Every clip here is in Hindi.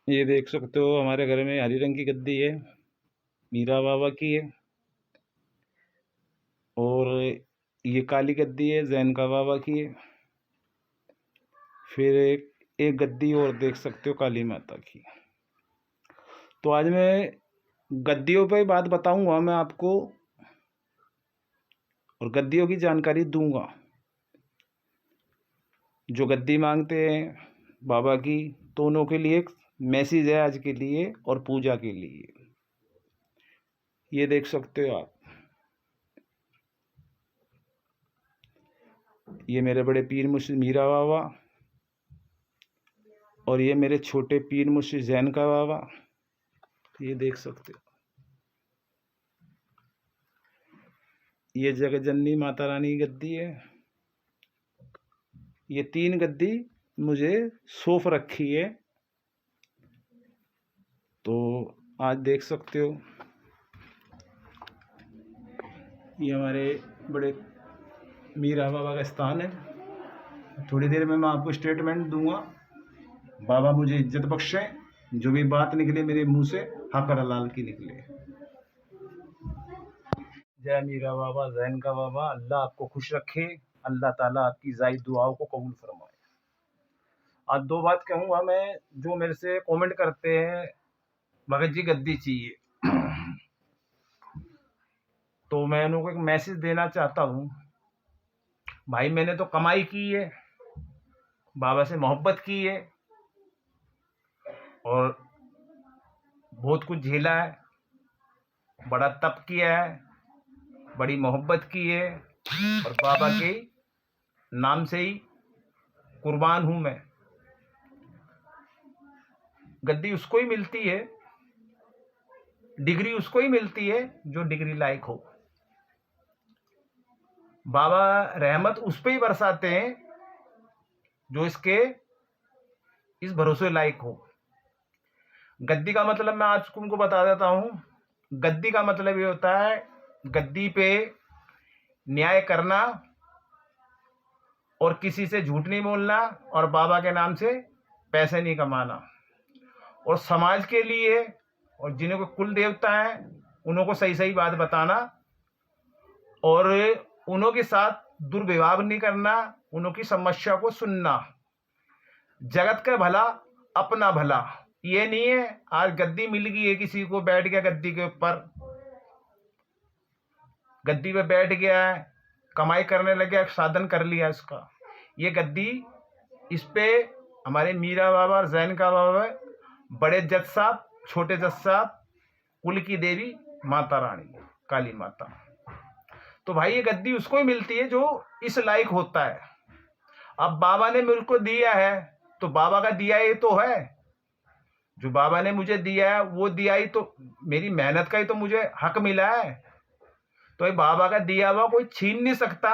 ये देख सकते हो हमारे घर में हरी रंग की गद्दी है, मीरा बाबा की है। और ये काली गद्दी है, जैनका बाबा की है। फिर एक गद्दी और देख सकते हो काली माता की। तो आज मैं गद्दियों पे बात बताऊंगा मैं आपको, और गद्दियों की जानकारी दूंगा। जो गद्दी मांगते हैं बाबा की, तो उन्हों के लिए एक मैसेज है आज के लिए और पूजा के लिए। ये देख सकते हो आप, ये मेरे बड़े पीर मुर्शिद मीरा बाबा, और ये मेरे छोटे पीर मुर्शिद जैनका बाबा। ये देख सकते हो, ये जगत जननी माता रानी की गद्दी है। ये 3 गद्दी मुझे सौंप रखी है। तो आज देख सकते हो, ये हमारे बड़े मीरा बाबा का स्थान है। थोड़ी देर में मैं आपको स्टेटमेंट दूंगा। बाबा मुझे इज्जत बख्शे, जो भी बात निकले मेरे मुंह से हक और हलाल की निकले। जय मीरा बाबा, जैन का बाबा। अल्लाह आपको खुश रखे, अल्लाह ताला आपकी जायद दुआओं को कबूल फरमाए। आज 2 बात कहूँगा मैं। जो मेरे से कमेंट करते हैं भगत जी गद्दी चाहिए, तो मैं उनको एक मैसेज देना चाहता हूँ। भाई मैंने तो कमाई की है, बाबा से मोहब्बत की है, और बहुत कुछ झेला है, बड़ा तप किया है, बड़ी मोहब्बत की है, और बाबा के नाम से ही कुर्बान हूँ मैं। गद्दी उसको ही मिलती है, डिग्री उसको ही मिलती है जो डिग्री लायक हो। बाबा रहमत उस पे ही बरसाते हैं जो इसके इस भरोसे लायक हो। गद्दी का मतलब मैं आज तुमको बता देता हूँ। गद्दी का मतलब ये होता है, गद्दी पे न्याय करना, और किसी से झूठ नहीं बोलना, और बाबा के नाम से पैसे नहीं कमाना, और समाज के लिए और जिन्हों को कुल देवता है उन्हों को सही सही बात बताना, और उन्हों के साथ दुर्व्यवहार नहीं करना, उन्हों की समस्या को सुनना। जगत का भला अपना भला। ये नहीं है आज गद्दी मिल गई है किसी को, बैठ गया गद्दी के ऊपर, गद्दी पे बैठ गया है, कमाई करने लग गया, साधन कर लिया इसका। ये गद्दी, इस पे हमारे मीरा बाबा, जैन का बाबा, बड़े जज साहब, छोटे जज साहब, कुल की देवी माता रानी काली माता। तो भाई ये गद्दी उसको ही मिलती है जो इस लायक होता है। अब बाबा ने मेरे को दिया है तो बाबा का दिया ये तो है। जो बाबा ने मुझे दिया है वो दिया ही तो, मेरी मेहनत का ही तो मुझे हक मिला है। तो ये बाबा का दिया हुआ कोई छीन नहीं सकता।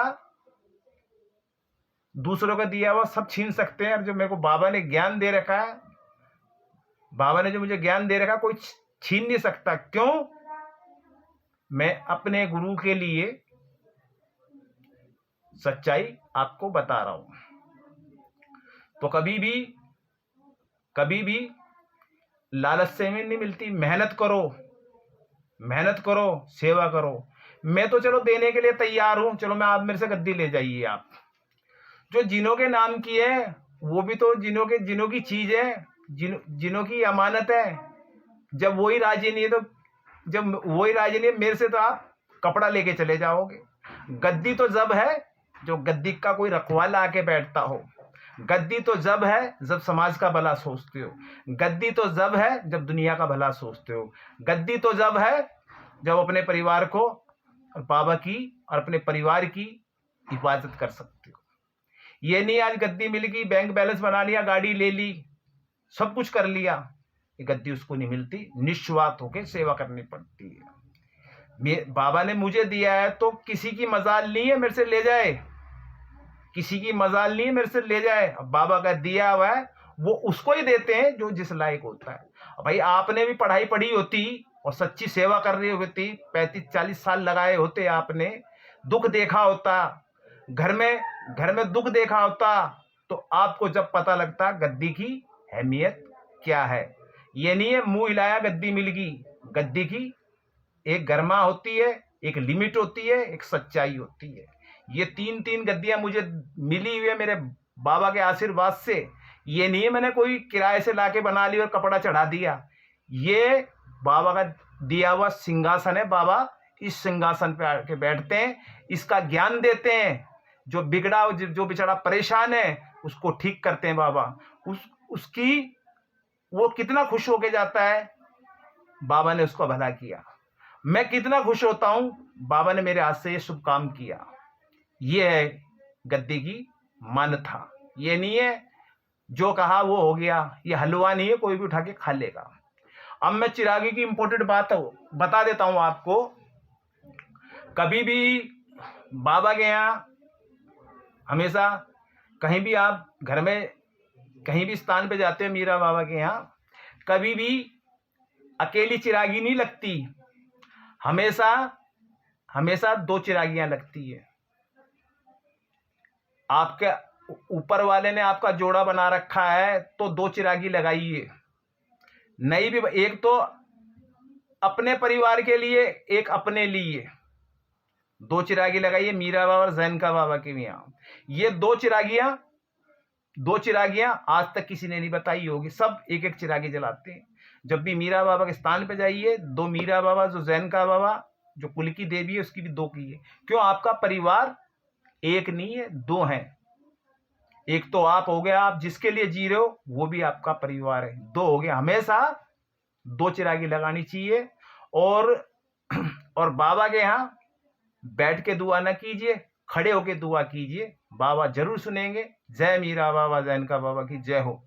दूसरों का दिया हुआ सब छीन सकते हैं, और जो मेरे को बाबा ने ज्ञान दे रखा है, बाबा ने जो मुझे ज्ञान दे रखा, कोई छीन नहीं सकता। क्यों? मैं अपने गुरु के लिए सच्चाई आपको बता रहा हूं। तो कभी भी लालच से में नहीं मिलती। मेहनत करो, मेहनत करो, सेवा करो। मैं तो चलो देने के लिए तैयार हूं, चलो मैं आप मेरे से गद्दी ले जाइए। आप जो जिनों के नाम की है वो भी तो जिनों की चीज है, जिनों की अमानत है। जब वही राजी नहीं है तो, जब वही राजी नहीं है मेरे से, तो आप कपड़ा लेके चले जाओगे। गद्दी तो जब है जो गद्दी का कोई रखवाला आके बैठता हो। गद्दी तो जब है जब समाज का भला सोचते हो। गद्दी तो जब है जब दुनिया का भला सोचते हो। गद्दी तो जब है जब अपने परिवार को और बाबा की और अपने परिवार की हिफाजत कर सकते हो। ये नहीं आज गद्दी मिल गई, बैंक बैलेंस बना लिया, गाड़ी ले ली, सब कुछ कर लिया। ये गद्दी उसको नहीं मिलती, निस्वार्थ होकर सेवा करनी पड़ती है। बाबा ने मुझे दिया है तो किसी की मजाल नहीं है मेरे से ले जाए, किसी की मजाल नहीं है मेरे से ले जाए। अब बाबा का दिया हुआ है वो उसको ही देते हैं जो जिस लायक होता है। भाई आपने भी पढ़ाई पढ़ी होती और सच्ची सेवा कर रही होती, 35-40 साल लगाए होते, आपने दुख देखा होता, घर में दुख देखा होता, तो आपको जब पता लगता गद्दी की अहमियत क्या है। ये नहीं है मुंह हिलाया गद्दी मिल गई। गद्दी की एक गरिमा होती है, एक लिमिट होती है, एक सच्चाई होती है। ये तीन तीन गद्दियां मुझे मिली हुई है मेरे बाबा के आशीर्वाद से। ये नहीं है मैंने कोई किराए से लाके बना ली और कपड़ा चढ़ा दिया। ये बाबा का दिया हुआ सिंहासन है। बाबा इस सिंहासन पे आके बैठते हैं, इसका ज्ञान देते हैं। जो बिगड़ा, जो बेचारा परेशान है, उसको ठीक करते हैं बाबा। उसकी वो कितना खुश होके जाता है, बाबा ने उसको भला किया। मैं कितना खुश होता हूं, बाबा ने मेरे हाथ से ये शुभ काम किया। ये है गद्दी की मान्यता। ये नहीं है जो कहा वो हो गया। ये हलवा नहीं है कोई भी उठा के खा लेगा। अब मैं चिरागी की इंपॉर्टेंट बात बता देता हूं आपको। कभी भी बाबा के यहाँ, हमेशा कहीं भी आप घर में कहीं भी स्थान पे जाते हो मीरा बाबा के यहाँ, कभी भी अकेली चिरागी नहीं लगती। हमेशा हमेशा दो चिरागियां लगती है। आपके ऊपर वाले ने आपका जोड़ा बना रखा है तो दो चिरागी लगाइए। नहीं भी, एक तो अपने परिवार के लिए, एक अपने लिए। दो चिरागी लगाइए मीरा बाबा और जैनका बाबा के यहाँ। ये दो चिरागियां आज तक किसी ने नहीं बताई होगी। सब एक एक चिरागी जलाते हैं। जब भी मीरा बाबा के स्थान पे जाइए, दो मीरा बाबा, जो जैनका बाबा जो कुल की देवी है उसकी भी दो की है। क्यों? आपका परिवार एक नहीं है, दो हैं। एक तो आप हो गया, आप जिसके लिए जी रहे हो वो भी आपका परिवार है। दो हो गया। हमेशा दो चिरागी लगानी चाहिए। और बाबा के यहाँ बैठ के दुआ ना कीजिए, खड़े होके दुआ कीजिए। बाबा जरूर सुनेंगे। जय मीरा बाबा, जैनका बाबा की जय हो।